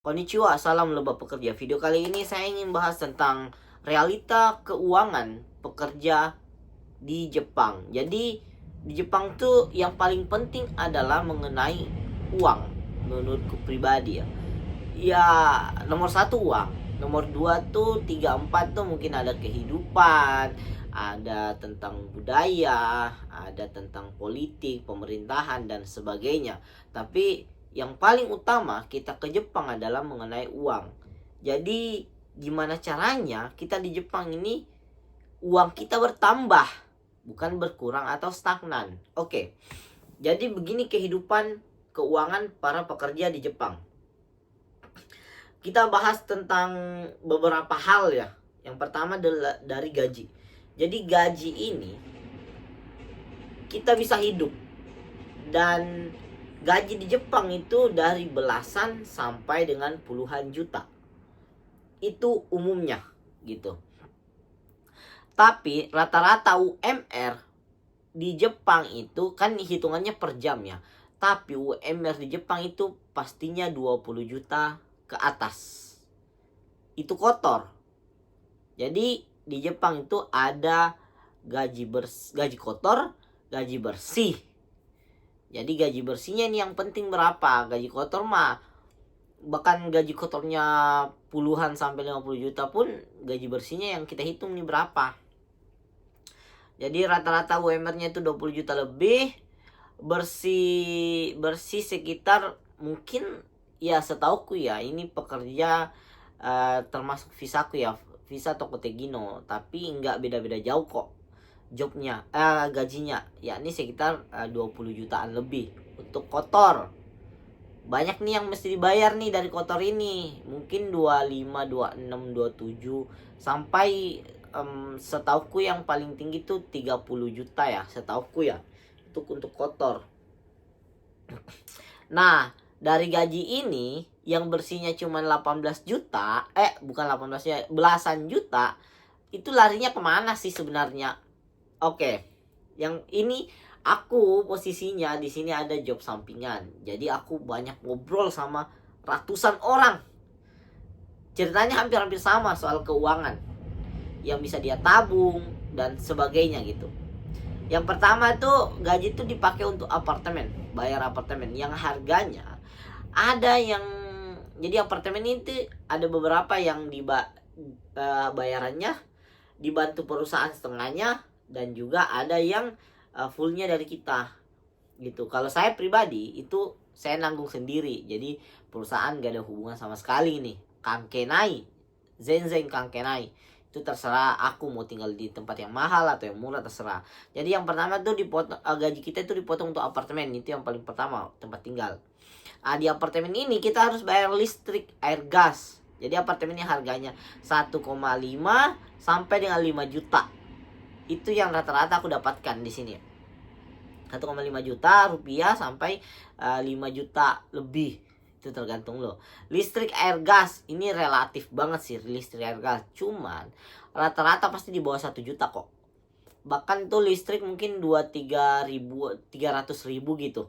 Konnichiwa, salam lebah pekerja. Video kali ini saya ingin bahas tentang realita keuangan pekerja di Jepang. Jadi di Jepang tuh yang paling penting adalah mengenai uang, menurutku pribadi ya. Ya, nomor satu uang. Nomor dua tuh, tiga, empat tuh mungkin ada kehidupan, ada tentang budaya, ada tentang politik, pemerintahan, dan sebagainya. Tapi yang paling utama kita ke Jepang adalah mengenai uang. Jadi gimana caranya kita di Jepang ini uang kita bertambah, bukan berkurang atau stagnan. Oke, jadi begini kehidupan keuangan para pekerja di Jepang. Kita bahas tentang beberapa hal ya. Yang pertama adalah dari gaji. Jadi gaji ini kita bisa hidup, dan gaji di Jepang itu dari belasan sampai dengan puluhan juta. Itu umumnya gitu. Tapi rata-rata UMR di Jepang itu kan hitungannya per jam ya. Tapi UMR di Jepang itu pastinya 20 juta ke atas. Itu kotor. Jadi di Jepang itu ada gaji kotor, gaji bersih. Jadi gaji bersihnya ini yang penting berapa. Gaji kotor mah bahkan gaji kotornya puluhan sampai 50 juta pun gaji bersihnya yang kita hitung nih berapa. Jadi rata-rata UMR-nya itu 20 juta lebih. Bersih sekitar mungkin ya setauku ya, ini pekerja termasuk visaku ya, visa Tokotegino, tapi nggak beda-beda jauh kok jobnya, gajinya yakni sekitar 20 jutaan lebih untuk kotor. Banyak nih yang mesti dibayar nih dari kotor ini, mungkin 25, 26, 27 sampai setauku yang paling tinggi tuh 30 juta ya, setauku ya, untuk kotor. Nah, dari gaji ini yang bersihnya cuma 18 juta, bukan 18 ya, belasan juta, itu larinya kemana sih sebenarnya? Oke, yang ini aku posisinya di sini ada job sampingan. Jadi aku banyak ngobrol sama ratusan orang. Ceritanya hampir-hampir sama soal keuangan. Yang bisa dia tabung dan sebagainya gitu. Yang pertama tuh gaji tuh dipakai untuk apartemen, bayar apartemen yang harganya ada yang, jadi apartemen itu ada beberapa yang bayarannya dibantu perusahaan setengahnya, dan juga ada yang fullnya dari kita gitu. Kalau saya pribadi itu saya nanggung sendiri, jadi perusahaan gak ada hubungan sama sekali nih. Kankenai, zenzen kankenai, itu terserah aku mau tinggal di tempat yang mahal atau yang murah, terserah. Jadi yang pertama tuh dipotong, gaji kita itu dipotong untuk apartemen, itu yang paling pertama, tempat tinggal. Di apartemen ini kita harus bayar listrik, air, gas. Jadi apartemennya harganya 1,5 sampai dengan 5 juta. Itu yang rata-rata aku dapatkan di sini. 1,5 juta rupiah sampai 5 juta lebih. Itu tergantung lo. Listrik, air, gas ini relatif banget sih, listrik, air, gas. Cuman rata-rata pasti di bawah 1 juta kok. Bahkan tuh listrik mungkin 2-3 ribu, 300 ribu gitu.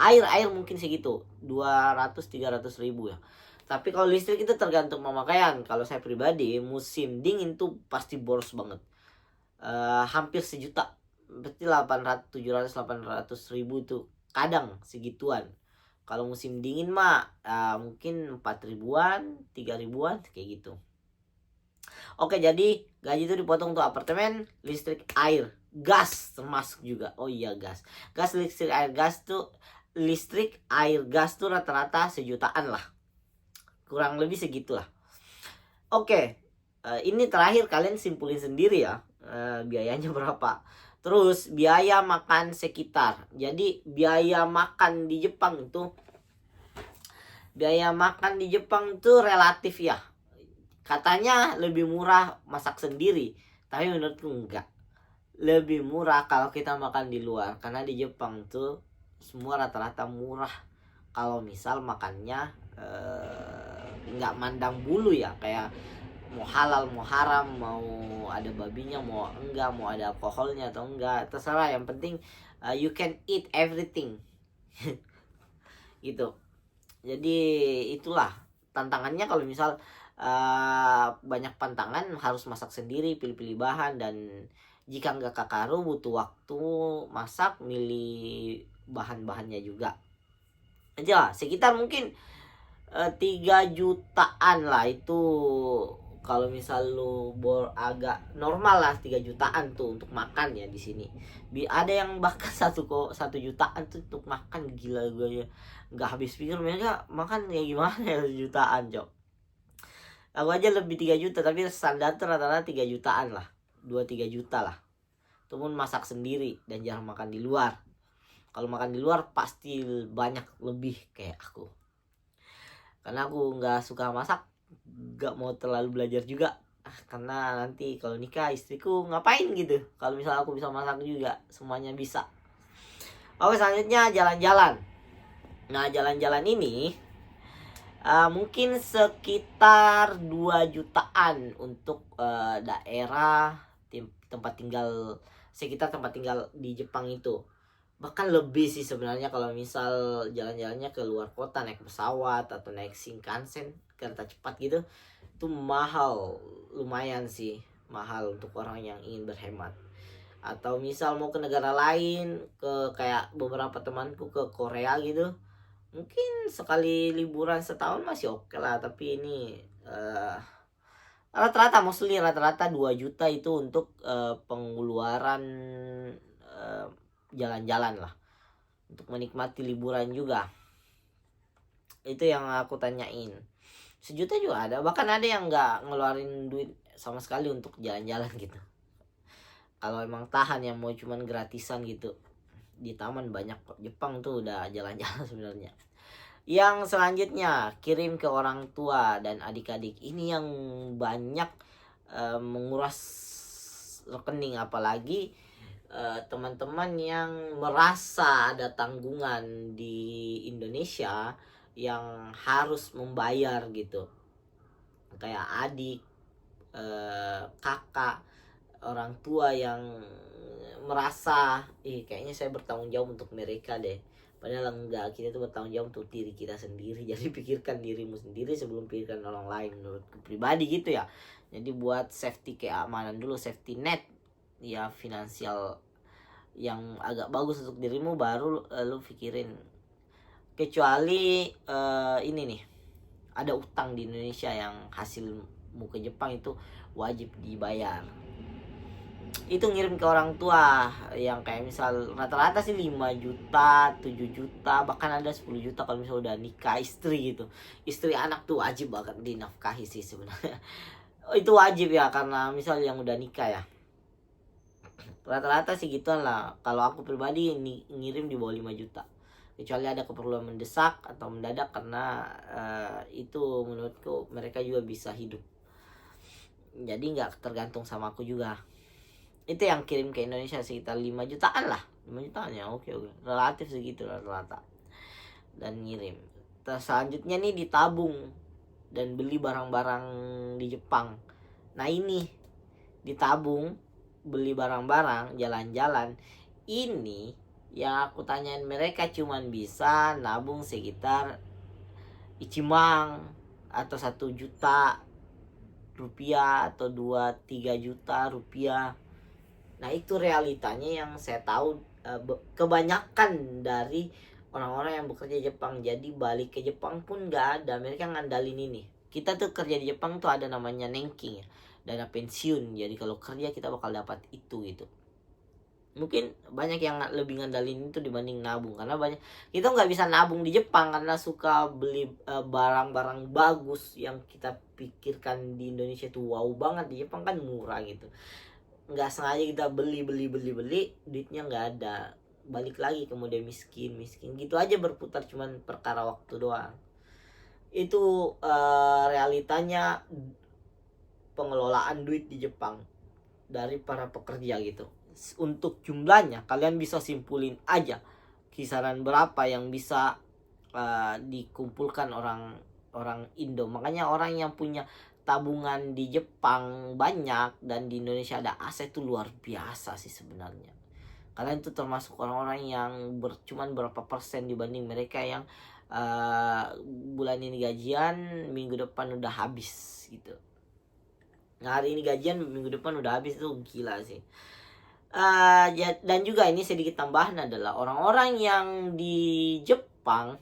Air mungkin segitu, 200-300 ribu ya. Tapi kalau listrik itu tergantung pemakaian. Kalau saya pribadi musim dingin tuh pasti boros banget. Hampir sejuta, berarti 800 ribu itu kadang segituan. Kalau musim dingin mah mungkin 4 ribuan, 3 ribuan kayak gitu. Oke, jadi gaji itu dipotong untuk apartemen, listrik, air, gas termasuk juga. Oh iya, gas, listrik, air, gas tuh, listrik, air, gas tuh rata-rata sejutaan lah, kurang lebih segitulah. Oke, ini terakhir kalian simpulin sendiri ya, biayanya berapa. Terus biaya makan sekitar. Jadi biaya makan di Jepang itu relatif ya. Katanya lebih murah masak sendiri, tapi menurutku enggak. Lebih murah kalau kita makan di luar, karena di Jepang tuh semua rata-rata murah. Kalau misal makannya nggak mandang bulu ya, kayak mau halal mau haram, mau ada babinya mau enggak, mau ada alkoholnya atau enggak, terserah. Yang penting you can eat everything gitu. Jadi itulah tantangannya kalau misal banyak pantangan, harus masak sendiri, pilih-pilih bahan, dan jika nggak kakaru butuh waktu masak, milih bahan-bahannya juga. Aja sekitar mungkin 3 jutaan lah itu, kalau misal lu agak normal lah 3 jutaan tuh untuk makan ya di sini. Ada yang bahkan 1 jutaan tuh untuk makan, gila gue ya. Nggak habis pikir mereka makan kayak gimana ya 1 jutaan, Cok. Aku aja lebih 3 juta, tapi standar tuh rata-rata 3 jutaan lah. 2-3 juta lah. Itu pun masak sendiri dan jarang makan di luar. Kalau makan di luar pasti banyak lebih kayak aku. Karena aku nggak suka masak, nggak mau terlalu belajar juga. Karena nanti kalau nikah istriku ngapain gitu. Kalau misalnya aku bisa masak juga, semuanya bisa. Oke, selanjutnya jalan-jalan. Nah, jalan-jalan ini mungkin sekitar 2 jutaan untuk daerah tempat tinggal, sekitar tempat tinggal di Jepang itu. Bahkan lebih sih sebenarnya kalau misal jalan-jalannya ke luar kota, naik pesawat atau naik Shinkansen, kereta cepat gitu. Itu mahal, lumayan sih mahal untuk orang yang ingin berhemat. Atau misal mau ke negara lain, ke kayak beberapa temanku ke Korea gitu, mungkin sekali liburan setahun masih oke lah. Tapi ini rata-rata 2 juta itu untuk pengeluaran jalan-jalan lah, untuk menikmati liburan juga. Itu yang aku tanyain. 1 juta juga ada, bahkan ada yang nggak ngeluarin duit sama sekali untuk jalan-jalan gitu. Kalau emang tahan yang mau cuman gratisan gitu, di taman banyak kok. Jepang tuh udah jalan-jalan sebenarnya. Yang selanjutnya, kirim ke orang tua dan adik-adik. Ini yang banyak menguras rekening, apalagi teman-teman yang merasa ada tanggungan di Indonesia yang harus membayar gitu, kayak adik, kakak, orang tua yang merasa kayaknya saya bertanggung jawab untuk mereka deh. Padahal enggak, kita tuh bertanggung jawab untuk diri kita sendiri. Jadi pikirkan dirimu sendiri sebelum pikirkan orang lain, menurutku pribadi gitu ya. Jadi buat safety, keamanan dulu, safety net ya, finansial yang agak bagus untuk dirimu, baru lu pikirin. Kecuali ini nih, ada utang di Indonesia yang hasilmu ke Jepang itu wajib dibayar. Itu ngirim ke orang tua yang kayak misal rata-rata sih 5 juta, 7 juta, bahkan ada 10 juta kalau misal udah nikah istri gitu. Istri anak tuh wajib banget dinafkahi sih sebenarnya. Itu wajib ya, karena misal yang udah nikah ya. Rata-rata sih gituan lah. Kalau aku pribadi ngirim di bawah 5 juta. Kecuali ada keperluan mendesak atau mendadak, karena itu menurutku mereka juga bisa hidup. Jadi nggak tergantung sama aku juga. Itu yang kirim ke Indonesia sekitar 5 jutaan lah. 5 jutaan ya, oke. Relatif segitu rata-rata. Dan ngirim. Terus selanjutnya nih ditabung dan beli barang-barang di Jepang. Nah ini ditabung, beli barang-barang, jalan-jalan. Ini yang aku tanyain mereka cuman bisa nabung sekitar Ichimang atau 1 juta rupiah atau 2-3 juta rupiah. Nah itu realitanya yang saya tahu kebanyakan dari orang-orang yang bekerja di Jepang. Jadi balik ke Jepang pun nggak ada, mereka ngandalin ini. Kita tuh kerja di Jepang tuh ada namanya nenking ya, dana pensiun. Jadi kalau kerja kita bakal dapat itu gitu. Mungkin banyak yang lebih ngandalin itu dibanding nabung, karena banyak kita nggak bisa nabung di Jepang karena suka beli barang-barang bagus yang kita pikirkan di Indonesia tuh wow banget, di Jepang kan murah gitu. Nggak sengaja kita beli duitnya nggak ada, balik lagi kemudian miskin gitu aja berputar, cuman perkara waktu doang. Itu realitanya pengelolaan duit di Jepang dari para pekerja gitu. Untuk jumlahnya kalian bisa simpulin aja kisaran berapa yang bisa dikumpulkan orang Indo. Makanya orang yang punya tabungan di Jepang banyak dan di Indonesia ada aset itu luar biasa sih sebenarnya. Kalian itu termasuk orang-orang yang cuman berapa persen dibanding mereka yang bulan ini gajian, minggu depan udah habis gitu. Nah, hari ini gajian, minggu depan udah habis, tuh gila sih. Dan juga ini sedikit tambahan adalah orang-orang yang di Jepang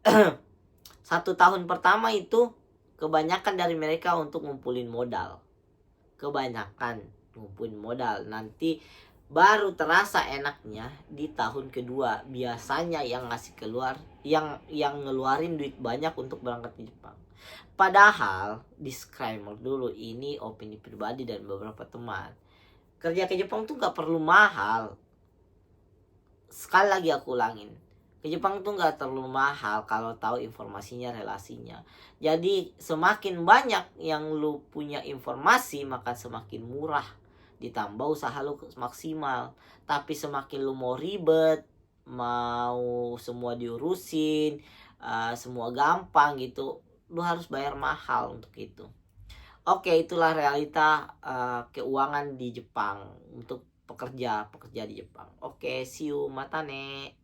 1 tahun pertama itu kebanyakan dari mereka untuk ngumpulin modal. Kebanyakan ngumpulin modal. Nanti baru terasa enaknya di tahun kedua. Biasanya yang ngasih keluar, yang ngeluarin duit banyak untuk berangkat ke Jepang. Padahal disclaimer dulu, ini opini pribadi dan beberapa teman. Kerja ke Jepang tuh gak perlu mahal. Sekali lagi aku ulangin, ke Jepang tuh gak terlalu mahal kalau tahu informasinya, relasinya. Jadi semakin banyak yang lu punya informasi, maka semakin murah. Ditambah usaha lu maksimal. Tapi semakin lu mau ribet, mau semua diurusin, semua gampang gitu, lu harus bayar mahal untuk itu. Oke, itulah realita keuangan di Jepang untuk pekerja di Jepang. Oke, see you, mata ne.